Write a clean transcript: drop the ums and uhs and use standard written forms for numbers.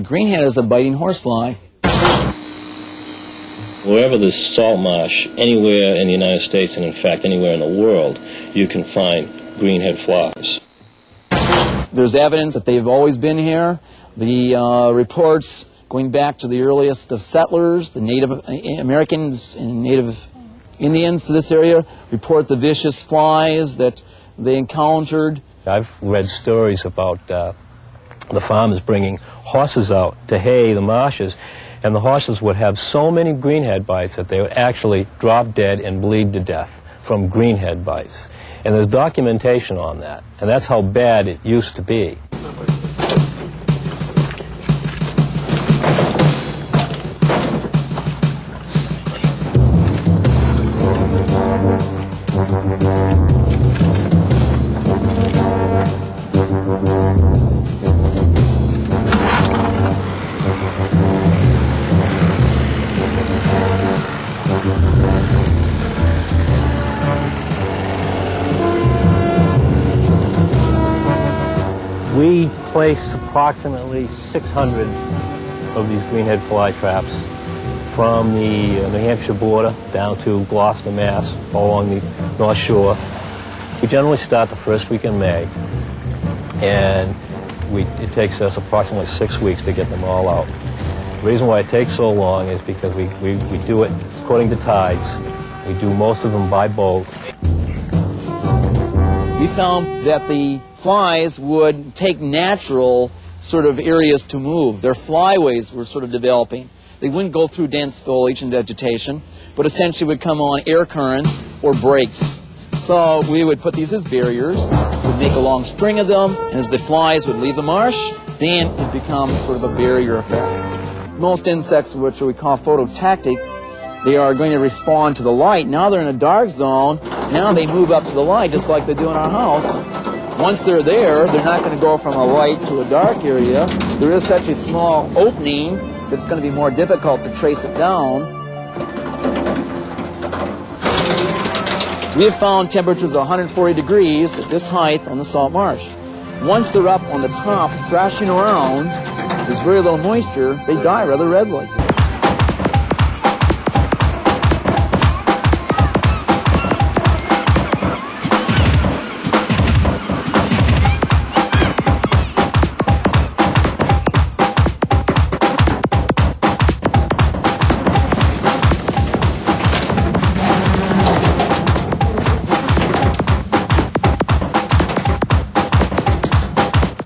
greenhead is a biting horsefly. Wherever there's salt marsh, anywhere in the United States, and in fact anywhere in the world, you can find greenhead flies. There's evidence that they've always been here. The reports going back to the earliest of settlers, the Native Americans and Native Indians to this area, report the vicious flies that they encountered. I've read stories about the farmers bringing horses out to hay the marshes, and the horses would have so many greenhead bites that they would actually drop dead and bleed to death from greenhead bites. And there's documentation on that, and that's how bad it used to be. We place approximately 600 of these greenhead fly traps from the New Hampshire border down to Gloucester, Mass, all along the North Shore. We generally start the first week in May, and it takes us approximately 6 weeks to get them all out. The reason why it takes so long is because we do it according to tides. We do most of them by boat. We found that the flies would take natural sort of areas to move. Their flyways were sort of developing. They wouldn't go through dense foliage and vegetation, but essentially would come on air currents or breaks. So we would put these as barriers, would make a long string of them, and as the flies would leave the marsh, then it becomes sort of a barrier effect. Most insects, which we call phototactic, they are going to respond to the light. Now they're in a dark zone. Now they move up to the light just like they do in our house. Once they're there, they're not going to go from a light to a dark area. There is such a small opening that it's going to be more difficult to trace it down. We have found temperatures of 140 degrees at this height on the salt marsh. Once they're up on the top, thrashing around, there's very little moisture, they die rather readily.